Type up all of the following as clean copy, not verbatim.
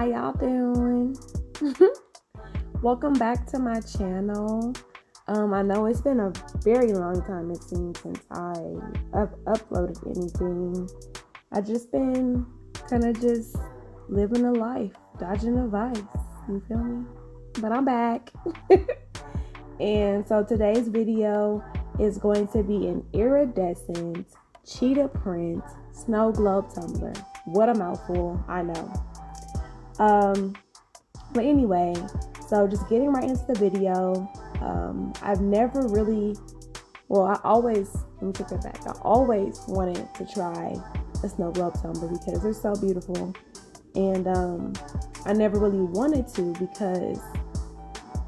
How y'all doing? Welcome back to my channel. I know it's been a very long time, it seems, since I've uploaded anything. I've just been kind of just living a life, dodging a vice, you feel me? But I'm back. And so today's video is going to be an iridescent cheetah print snow globe tumbler. What a mouthful, I know. But anyway, so just getting right into the video. I've never really, let me take that back. I always wanted to try a snow globe tumbler because they're so beautiful. And I never really wanted to because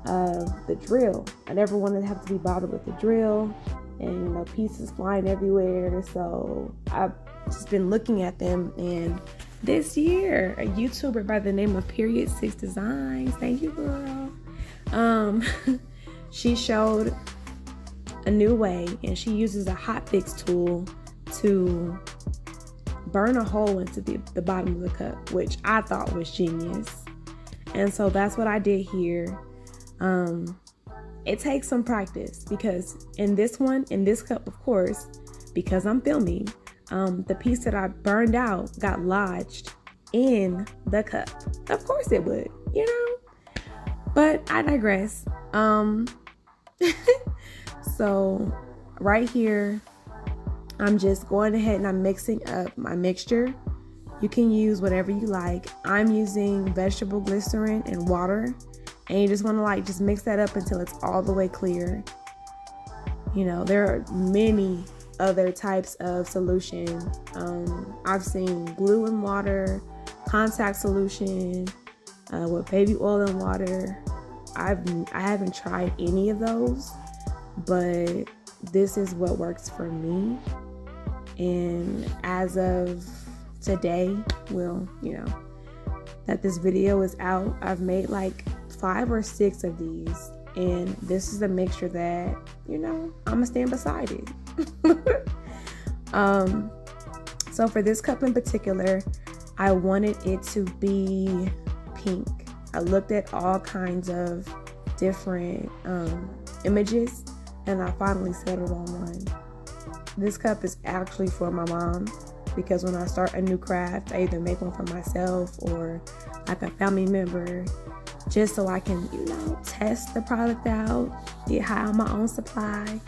of the drill. I never wanted to have to be bothered with the drill and, pieces flying everywhere. So I've just been looking at them, and this year, a YouTuber by the name of Period 6 Designs, thank you, girl. She showed a new way, and she uses a Hotfix tool to burn a hole into the bottom of the cup, which I thought was genius. And so that's what I did here. It takes some practice because in this cup, of course, because I'm filming, the piece that I burned out got lodged in the cup. Of course it would, but I digress. So right here, I'm just going ahead and I'm mixing up my mixture. You can use whatever you like. I'm using vegetable glycerin and water, and you just want to just mix that up until it's all the way clear. There are many other types of solution. I've seen glue and water, contact solution, with baby oil and water. I haven't tried any of those, but this is what works for me. And as of today, that this video is out, I've made 5 or 6 of these, and this is a mixture that I'm gonna stand beside it. So for this cup in particular, I wanted it to be pink. I looked at all kinds of different images, and I finally settled on one. This cup is actually for my mom, because when I start a new craft, I either make one for myself or a family member, just so I can, test the product out, get high on my own supply.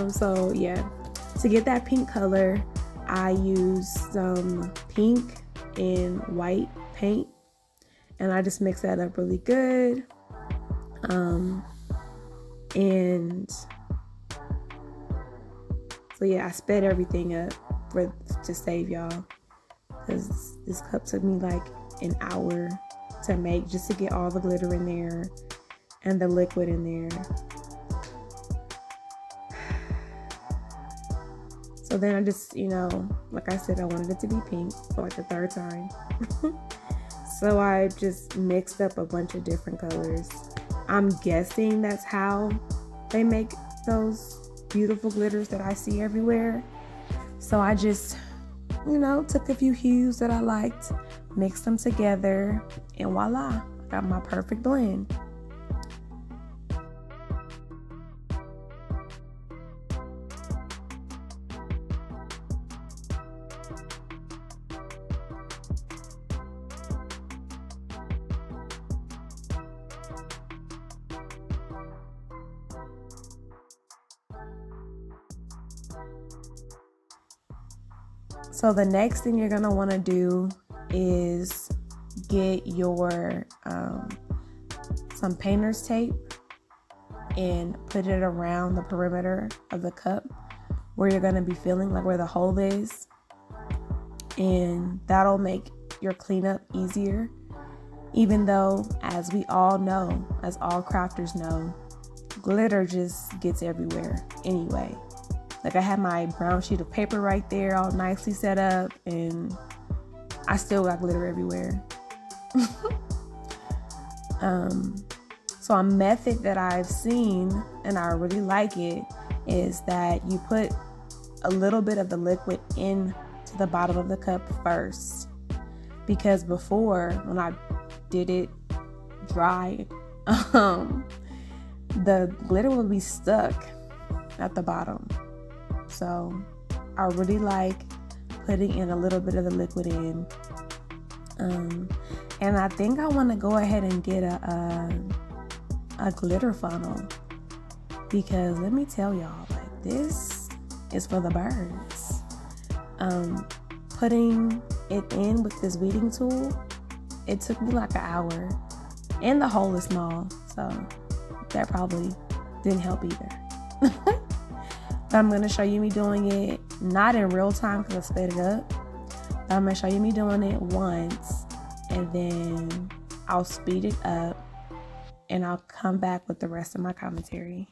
So yeah, to get that pink color, I use some pink and white paint, and I just mix that up really good. And so yeah, I sped everything up to save y'all, because this cup took me an hour to make, just to get all the glitter in there and the liquid in there. So then I just, like I said, I wanted it to be pink for the 3rd time. So I just mixed up a bunch of different colors. I'm guessing that's how they make those beautiful glitters that I see everywhere. So I just, took a few hues that I liked, mixed them together, and voila, I got my perfect blend. So the next thing you're gonna want to do is get your some painter's tape and put it around the perimeter of the cup where you're gonna be filling, where the hole is, and that'll make your cleanup easier. Even though, as we all know, as all crafters know, glitter just gets everywhere anyway. I had my brown sheet of paper right there, all nicely set up, and I still got glitter everywhere. So a method that I've seen, and I really like it, is that you put a little bit of the liquid into the bottom of the cup first. because before when I did it dry, the glitter would be stuck at the bottom. So I really like putting in a little bit of the liquid in. And I think I want to go ahead and get a glitter funnel, because let me tell y'all, like, this is for the birds. Putting it in with this weeding tool, it took me like an hour, and the hole is small, so that probably didn't help either. But I'm going to show you me doing it, not in real time because I sped it up. But I'm going to show you me doing it once, and then I'll speed it up, and I'll come back with the rest of my commentary.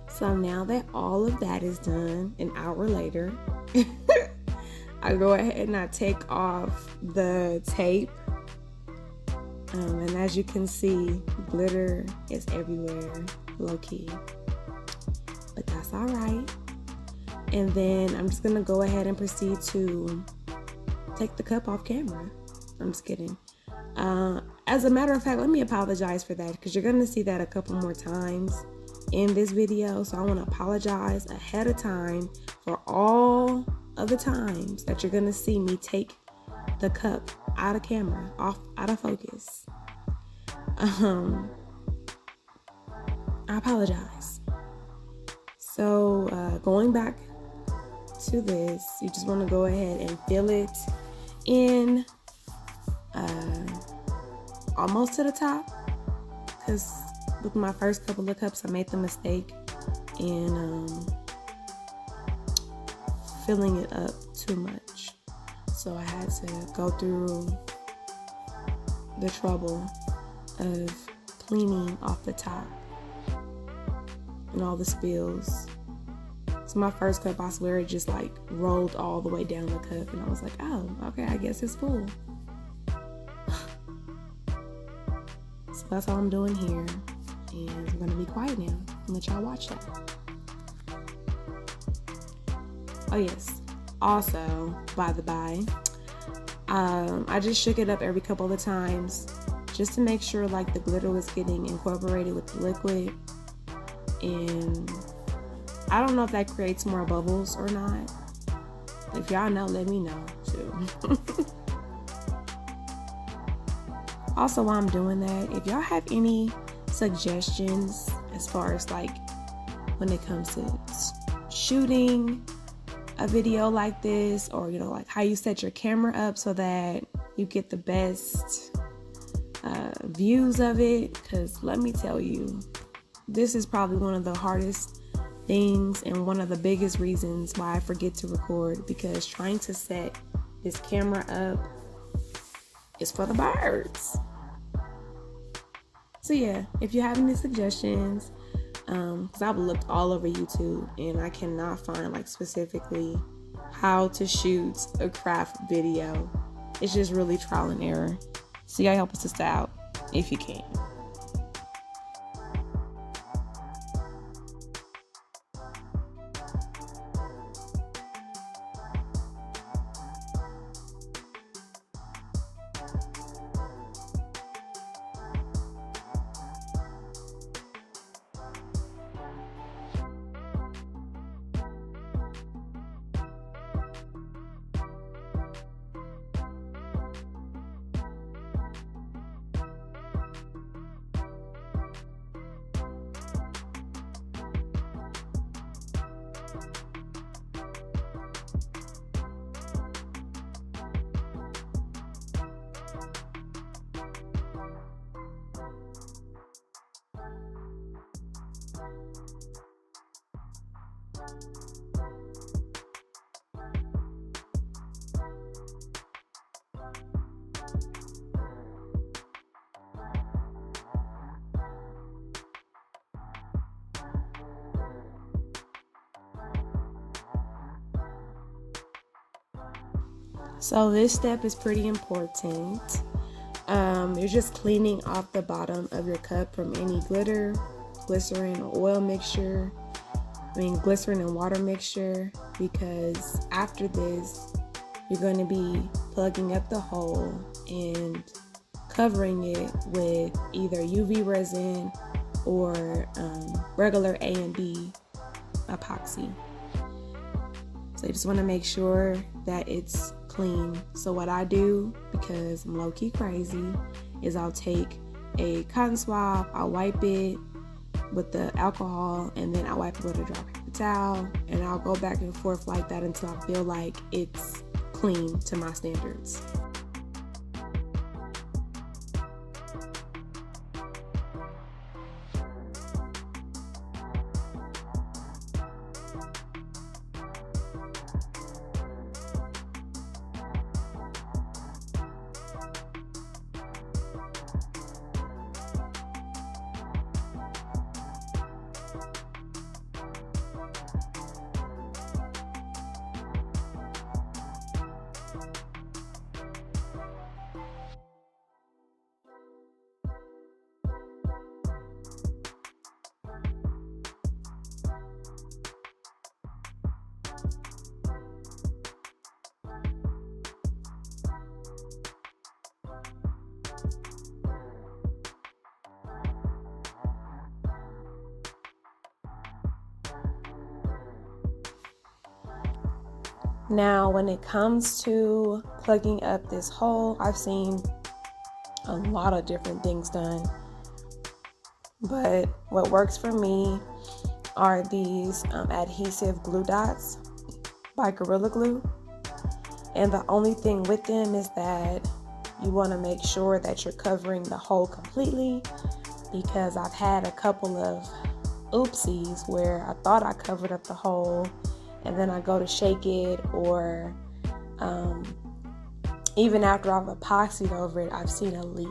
So now that all of that is done, an hour later, I go ahead and I take off the tape. And as you can see, glitter is everywhere, low key. But that's all right. And then I'm just gonna go ahead and proceed to take the cup off camera. I'm just kidding. As a matter of fact, let me apologize for that, because you're gonna see that a couple more times in this video. So I want to apologize ahead of time for all of the times that you're gonna see me take the cup out of camera, out of focus. I apologize. So going back to this, you just want to go ahead and fill it in almost to the top, because with my first couple of cups I made the mistake in filling it up too much, so I had to go through the trouble of cleaning off the top and all the spills. So my first cup, I swear, it just like rolled all the way down the cup, and I was like, oh, okay, I guess it's full. So that's all I'm doing here, and I'm gonna be quiet now and let y'all watch that. Oh yes, also, by the by, I just shook it up every couple of times just to make sure like the glitter was getting incorporated with the liquid. And I don't know if that creates more bubbles or not. If y'all know, let me know too. Also, while I'm doing that, if y'all have any suggestions as far as like when it comes to shooting a video like this, or you know, like how you set your camera up so that you get the best views of it, because let me tell you, this is probably one of the hardest things and one of the biggest reasons why I forget to record, because trying to set this camera up is for the birds. So yeah, if you have any suggestions, because I've looked all over YouTube and I cannot find like specifically how to shoot a craft video. It's just really trial and error. So y'all help us sister out if you can. So this step is pretty important. You're just cleaning off the bottom of your cup from any glitter, glycerin or oil mixture. Glycerin and water mixture, because after this, you're going to be plugging up the hole and covering it with either UV resin or regular A and B epoxy. So you just want to make sure that it's clean. So what I do, because I'm low-key crazy, is I'll take a cotton swab, I'll wipe it with the alcohol, and then I'll wipe it with a dry paper towel, and I'll go back and forth like that until I feel like it's clean to my standards. Now, when it comes to plugging up this hole, I've seen a lot of different things done, but what works for me are these adhesive glue dots by Gorilla Glue. And the only thing with them is that you want to make sure that you're covering the hole completely, because I've had a couple of oopsies where I thought I covered up the hole, and then I go to shake it, or even after I've epoxied over it, I've seen a leak.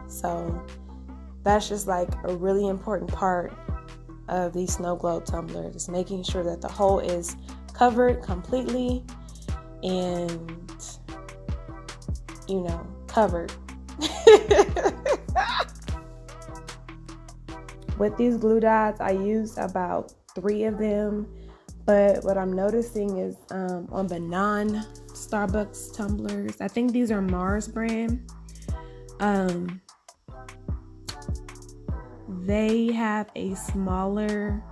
So that's just like a really important part of these snow globe tumblers, is making sure that the hole is covered completely and, you know, covered. With these glue dots, I used about 3 of them. But what I'm noticing is on the non-Starbucks tumblers, I think these are Mars brand, they have a smaller,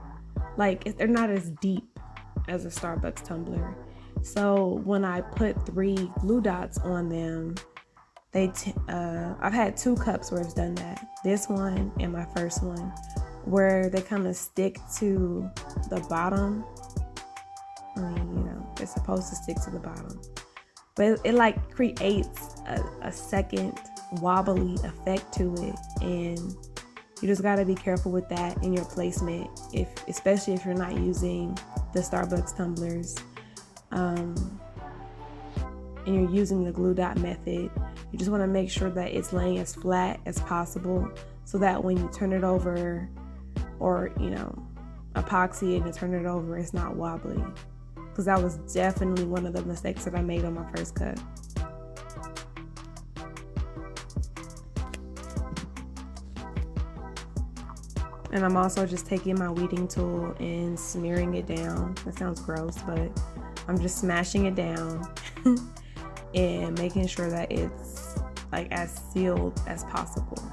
like, they're not as deep as a Starbucks tumbler. So when I put 3 glue dots on them, I've had 2 cups where it's done that. This one and my first one, where they kind of stick to the bottom. You know, it's supposed to stick to the bottom, but it like creates a second wobbly effect to it, and you just got to be careful with that in your placement, especially if you're not using the Starbucks tumblers, and you're using the glue dot method. You just want to make sure that it's laying as flat as possible, so that when you turn it over, or, you know, epoxy it and turn it over, it's not wobbly. Because that was definitely one of the mistakes that I made on my first cut. And I'm also just taking my weeding tool and smearing it down. That sounds gross, but I'm just smashing it down and making sure that it's like as sealed as possible.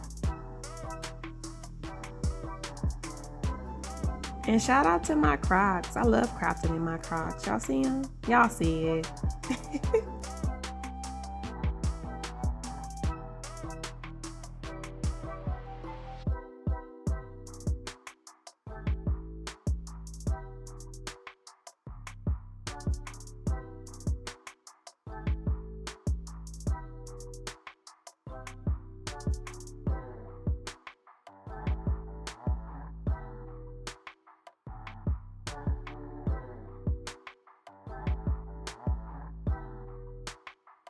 And shout out to my Crocs. I love crafting in my Crocs. Y'all see them? Y'all see it.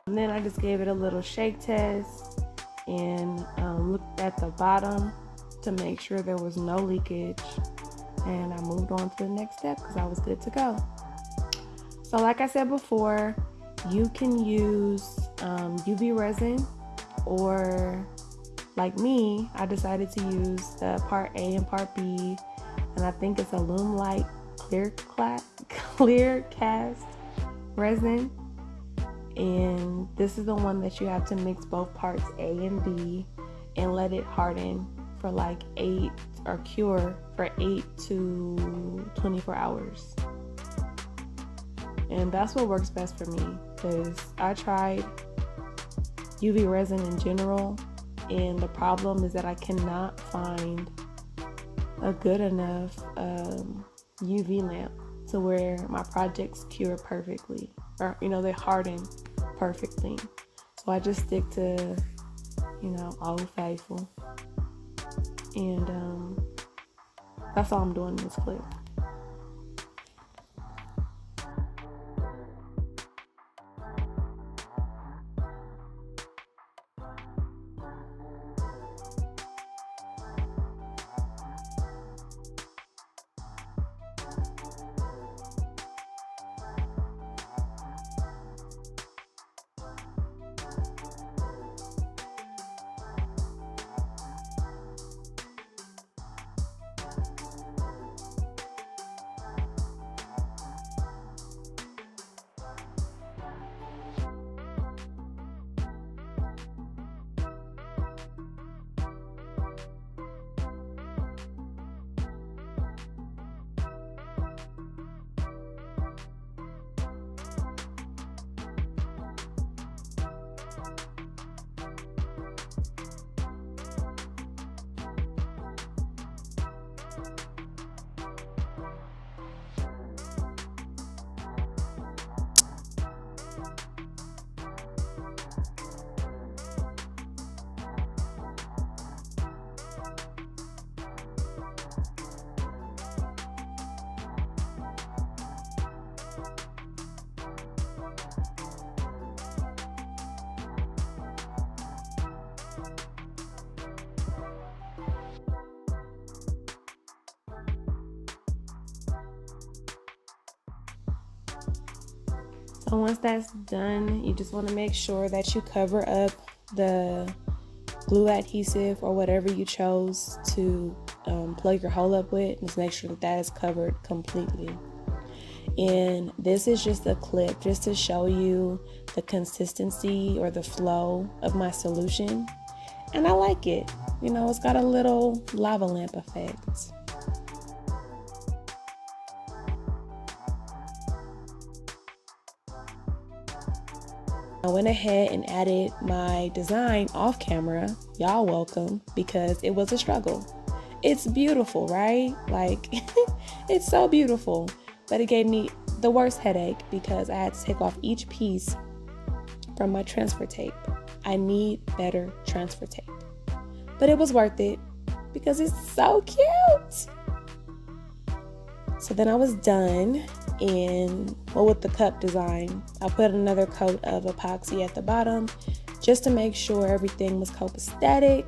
And then I just gave it a little shake test and looked at the bottom to make sure there was no leakage. And I moved on to the next step because I was good to go. So like I said before, you can use UV resin, or like me, I decided to use the part A and part B, and I think it's a Loom Light clear cast resin. And this is the one that you have to mix both parts A and B and let it harden for like 8 or cure for 8 to 24 hours. And that's what works best for me, because I tried UV resin in general, and the problem is that I cannot find a good enough UV lamp to where my projects cure perfectly, or they harden perfectly. So I just stick to Old Faithful, and that's all I'm doing in this clip. So once that's done, you just want to make sure that you cover up the glue adhesive or whatever you chose to plug your hole up with. Just make sure that that is covered completely. And this is just a clip just to show you the consistency or the flow of my solution. And I like it. It's got a little lava lamp effect. I went ahead and added my design off camera. Y'all welcome, because it was a struggle. It's beautiful, right? Like, it's so beautiful. But it gave me the worst headache because I had to take off each piece from my transfer tape. I need better transfer tape. But it was worth it because it's so cute. So then I was done, and with the cup design, I put another coat of epoxy at the bottom just to make sure everything was copacetic.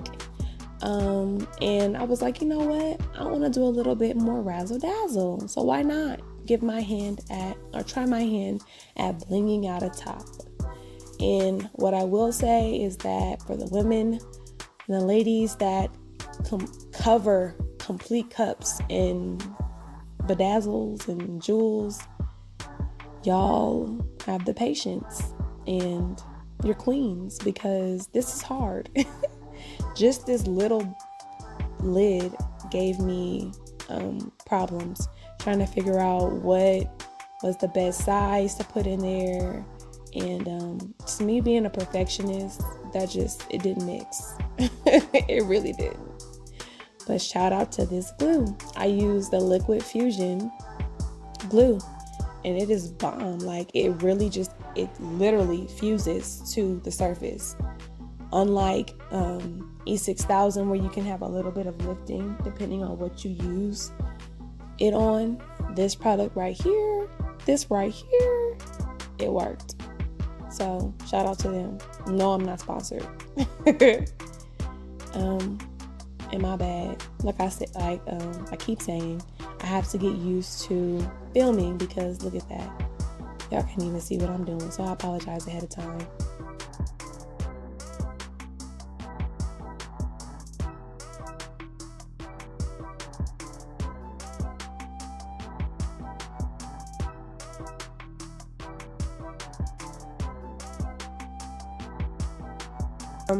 And I was like, you know what? I want to do a little bit more razzle dazzle. So why not try my hand at blinging out a top? And what I will say is that for the women and the ladies that cover complete cups in bedazzles and jewels, y'all have the patience and you're queens, because this is hard. Just this little lid gave me problems trying to figure out what was the best size to put in there, and just me being a perfectionist, it didn't mix. It really didn't. But shout out to this glue. I used the Liquid Fusion glue, and it is bomb. Like, it literally fuses to the surface. Unlike E6000, where you can have a little bit of lifting depending on what you use it on, this product right here, it worked. So shout out to them. No, I'm not sponsored. And my bad. Like I said, I keep saying, I have to get used to filming, because look at that. Y'all can't even see what I'm doing, so I apologize ahead of time.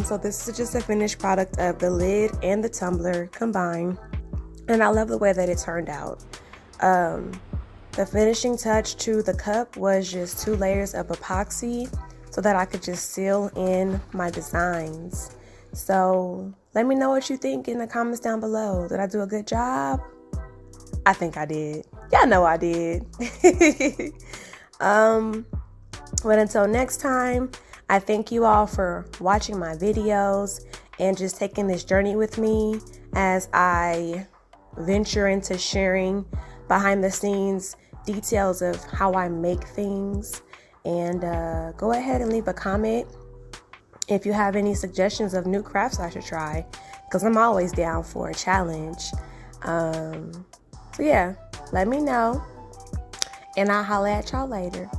So this is just a finished product of the lid and the tumbler combined, and I love the way that it turned out. The finishing touch to the cup was just 2 layers of epoxy so that I could just seal in my designs. So let me know what you think in the comments down below. Did I do a good job? I think I did. Y'all know I did. But until next time, I thank you all for watching my videos and just taking this journey with me as I venture into sharing behind the scenes details of how I make things. And go ahead and leave a comment if you have any suggestions of new crafts I should try, because I'm always down for a challenge. So yeah, let me know, and I'll holler at y'all later.